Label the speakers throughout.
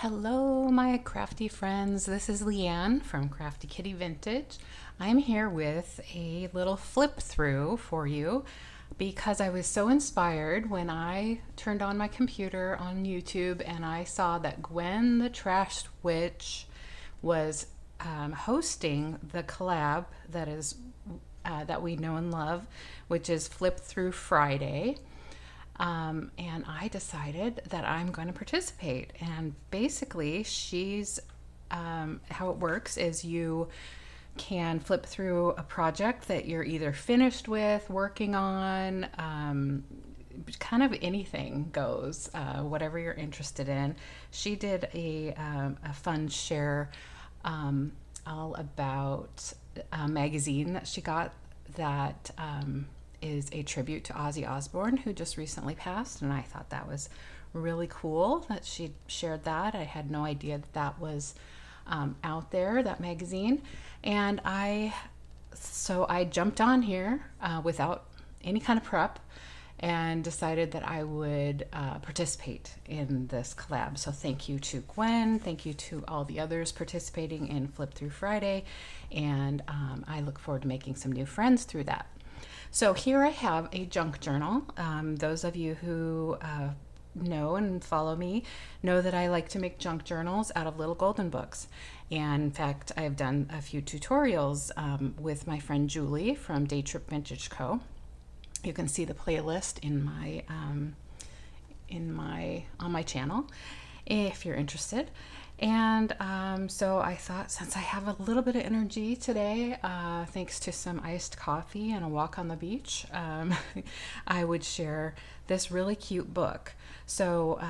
Speaker 1: Hello, my crafty friends. This is Leanne from Crafty Kitty Vintage. I'm here with a little flip through for you because I was so inspired when I turned on my computer on YouTube and I saw that Gwen the Trash Witch was hosting the collab that we know and love, which is Flip Through Friday. And I decided that I'm going to participate. And basically, how it works is you can flip through a project that you're either finished with, working on, kind of anything goes, whatever you're interested in. She did a fun share all about a magazine that she got that is a tribute to Ozzy Osbourne, who just recently passed, and I thought that was really cool that she shared that. I had no idea that that was out there, that magazine, and so I jumped on here without any kind of prep and decided that I would participate in this collab. So thank you to Gwen, thank you to all the others participating in Flip Through Friday, and I look forward to making some new friends through that. So here I have a junk journal. Those of you who know and follow me know that I like to make junk journals out of little golden books. And in fact, I've done a few tutorials with my friend Julie from Day Trip Vintage Co. You can see the playlist on my channel if you're interested. And so I thought, since I have a little bit of energy today, thanks to some iced coffee and a walk on the beach, I would share this really cute book. So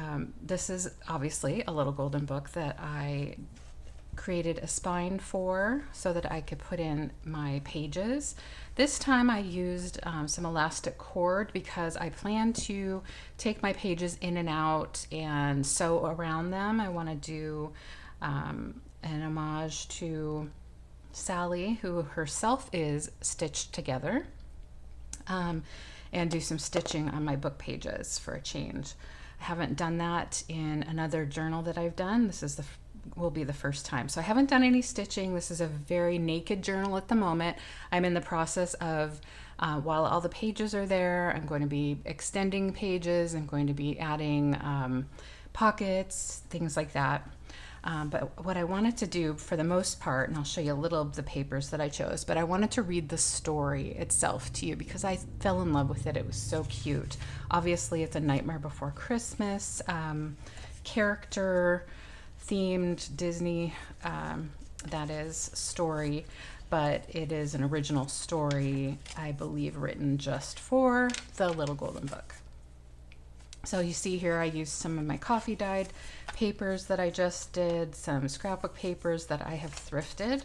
Speaker 1: this is obviously a little golden book that I created a spine for so that I could put in my pages. This time I used some elastic cord because I plan to take my pages in and out and sew around them. I want to do an homage to Sally, who herself is stitched together, and do some stitching on my book pages for a change. I haven't done that in another journal that I've done. This will be the first time. So I haven't done any stitching. This is a very naked journal at the moment. I'm in the process of, while all the pages are there, I'm going to be extending pages. I'm going to be adding pockets, things like that. But what I wanted to do for the most part, and I'll show you a little of the papers that I chose, but I wanted to read the story itself to you because I fell in love with it. It was so cute. Obviously, it's a Nightmare Before Christmas character themed Disney, that is, story, but it is an original story, I believe, written just for the Little Golden Book. So you see here I used some of my coffee dyed papers that I just did, some scrapbook papers that I have thrifted,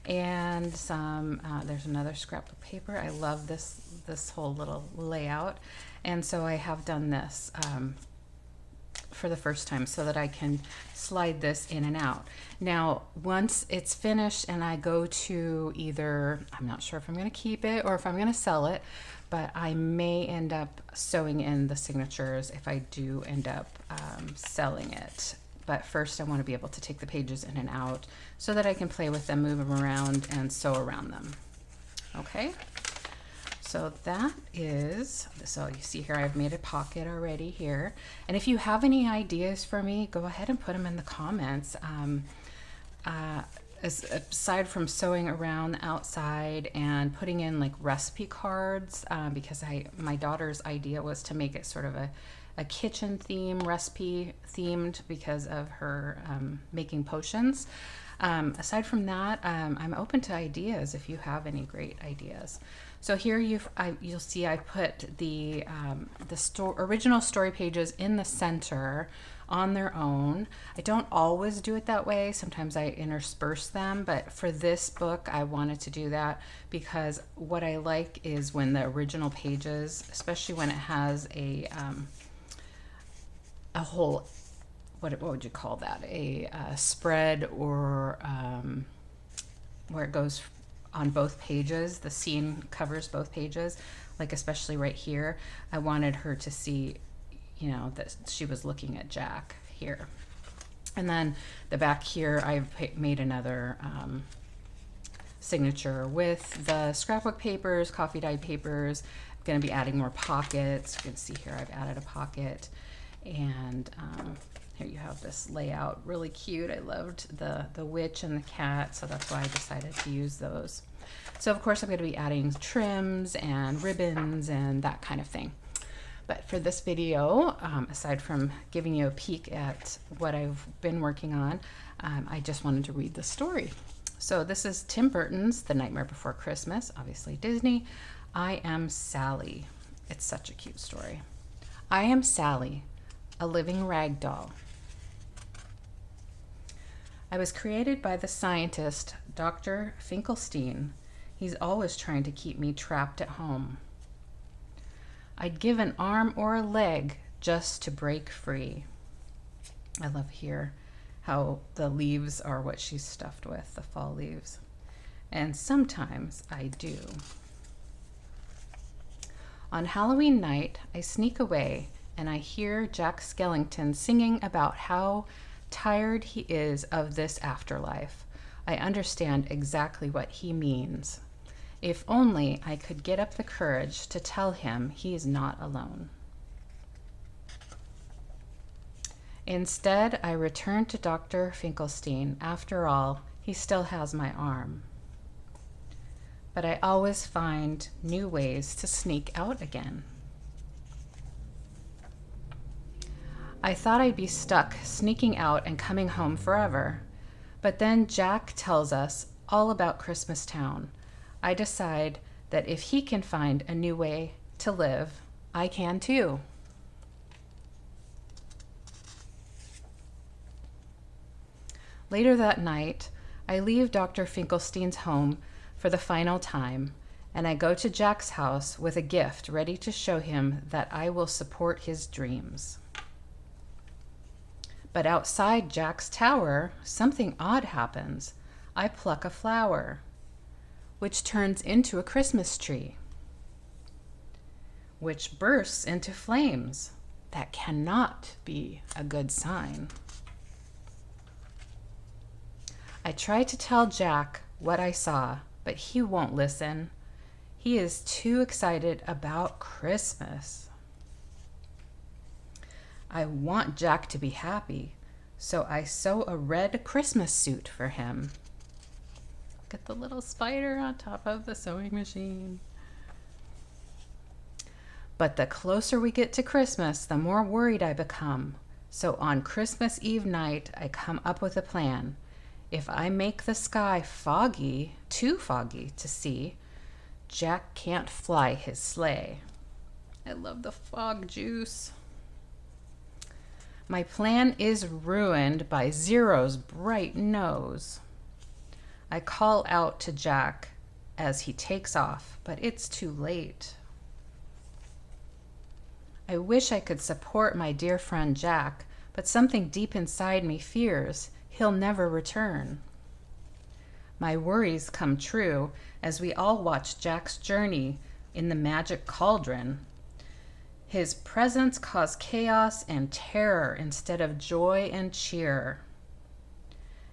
Speaker 1: and some, there's another scrapbook paper. I love this whole little layout, and so I have done this for the first time so that I can slide this in and out. Now, once it's finished and I go to either, I'm not sure if I'm going to keep it or if I'm going to sell it, but I may end up sewing in the signatures if I do end up selling it. But first I want to be able to take the pages in and out so that I can play with them, move them around, and sew around them. Okay? So so you see here I've made a pocket already here. And if you have any ideas for me, go ahead and put them in the comments. Aside from sewing around the outside and putting in like recipe cards, because my daughter's idea was to make it sort of a kitchen theme, recipe themed, because of her making potions. Aside from that, I'm open to ideas if you have any great ideas. So here you'll see I put the original story pages in the center on their own. I don't always do it that way. Sometimes I intersperse them, but for this book I wanted to do that because what I like is when the original pages, especially when it has a whole, what would you call that? A spread, or where it goes on both pages, the scene covers both pages, like especially right here. I wanted her to see, that she was looking at Jack here. And then the back here, I've made another signature with the scrapbook papers, coffee dyed papers. I'm going to be adding more pockets. You can see here I've added a pocket. And here you have this layout, really cute. I loved the witch and the cat, so that's why I decided to use those. So of course I'm going to be adding trims and ribbons and that kind of thing. But for this video, aside from giving you a peek at what I've been working on, I just wanted to read the story. So this is Tim Burton's The Nightmare Before Christmas, obviously Disney. I am Sally. It's such a cute story. I am Sally, a living rag doll. I was created by the scientist, Dr. Finkelstein. He's always trying to keep me trapped at home. I'd give an arm or a leg just to break free. I love here how the leaves are what she's stuffed with, the fall leaves. And sometimes I do. On Halloween night, I sneak away and I hear Jack Skellington singing about how tired he is of this afterlife. I understand exactly what he means. If only I could get up the courage to tell him he is not alone. Instead, I return to Dr. Finkelstein. After all, he still has my arm. But I always find new ways to sneak out again. I thought I'd be stuck sneaking out and coming home forever. But then Jack tells us all about Christmas Town. I decide that if he can find a new way to live, I can too. Later that night, I leave Dr. Finkelstein's home for the final time, and I go to Jack's house with a gift ready to show him that I will support his dreams. But outside Jack's tower, something odd happens. I pluck a flower, which turns into a Christmas tree, which bursts into flames. That cannot be a good sign. I try to tell Jack what I saw, but he won't listen. He is too excited about Christmas. I want Jack to be happy, so I sew a red Christmas suit for him. Look at the little spider on top of the sewing machine. But the closer we get to Christmas, the more worried I become. So on Christmas Eve night, I come up with a plan. If I make the sky foggy, too foggy to see, Jack can't fly his sleigh. I love the fog juice. My plan is ruined by Zero's bright nose. I call out to Jack as he takes off, but it's too late. I wish I could support my dear friend Jack, but something deep inside me fears he'll never return. My worries come true as we all watch Jack's journey in the magic cauldron. His presence caused chaos and terror instead of joy and cheer.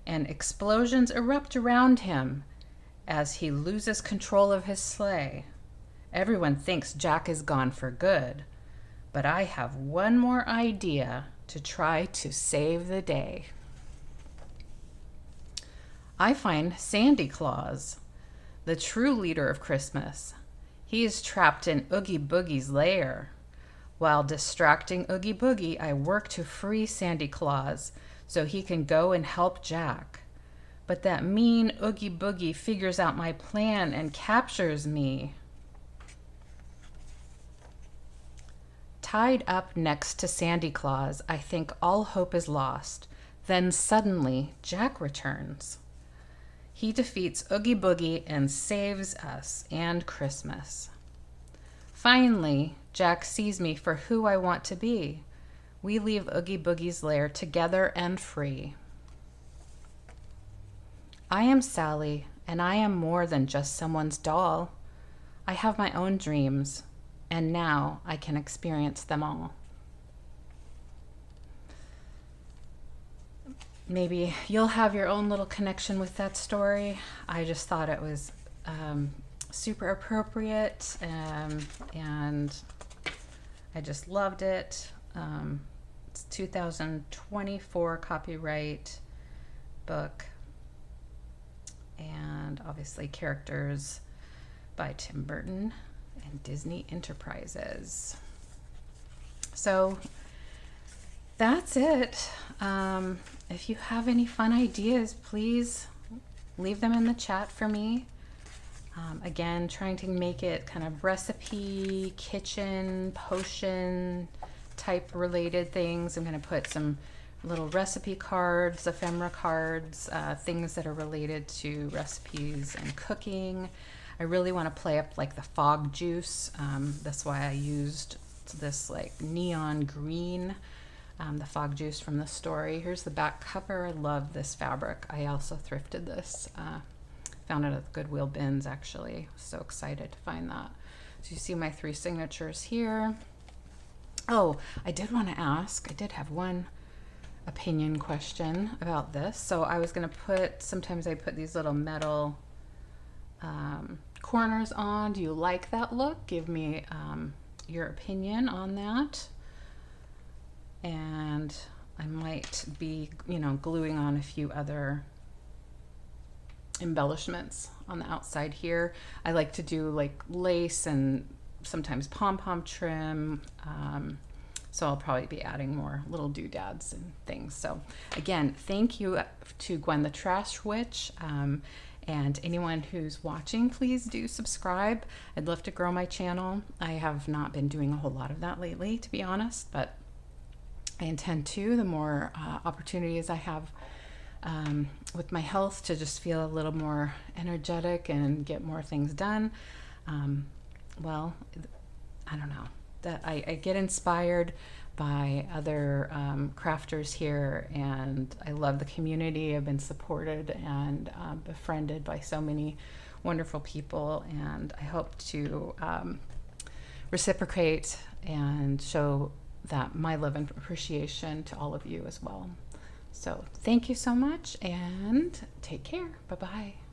Speaker 1: And explosions erupt around him as he loses control of his sleigh. Everyone thinks Jack is gone for good, but I have one more idea to try to save the day. I find Sandy Claus, the true leader of Christmas. He is trapped in Oogie Boogie's lair. While distracting Oogie Boogie, I work to free Sandy Claus so he can go and help Jack. But that mean Oogie Boogie figures out my plan and captures me. Tied up next to Sandy Claus, I think all hope is lost. Then suddenly, Jack returns. He defeats Oogie Boogie and saves us and Christmas. Finally, Jack sees me for who I want to be. We leave Oogie Boogie's lair together and free. I am Sally, and I am more than just someone's doll. I have my own dreams, and now I can experience them all. maybe you'll have your own little connection with that story. I just thought it was super appropriate, and I just loved it. It's 2024 copyright book, and obviously characters by Tim Burton and Disney Enterprises. So that's it. If you have any fun ideas, please leave them in the chat for me. Again, trying to make it kind of recipe, kitchen, potion type related things. I'm going to put some little recipe cards, ephemera cards, things that are related to recipes and cooking. I really want to play up like the fog juice. That's why I used this like neon green, the fog juice from the story. Here's the back cover. I love this fabric. I also thrifted this. Found it at the Goodwill bins, actually. So excited to find that. So you see my 3 signatures here. Oh, I did want to ask, I did have one opinion question about this. So I was going to put, sometimes I put these little metal corners on. Do you like that look? Give me your opinion on that. And I might be, gluing on a few other embellishments on the outside here. I like to do like lace and sometimes pom-pom trim. So I'll probably be adding more little doodads and things. So again, thank you to Gwen the Trash Witch. And anyone who's watching, please do subscribe. I'd love to grow my channel. I have not been doing a whole lot of that lately, to be honest, but I intend to, the more opportunities I have with my health to just feel a little more energetic and get more things done. Well, I don't know, that I get inspired by other crafters here, and I love the community. I've been supported and befriended by so many wonderful people, and I hope to reciprocate and show that my love and appreciation to all of you as well. So thank you so much, and take care. Bye-bye.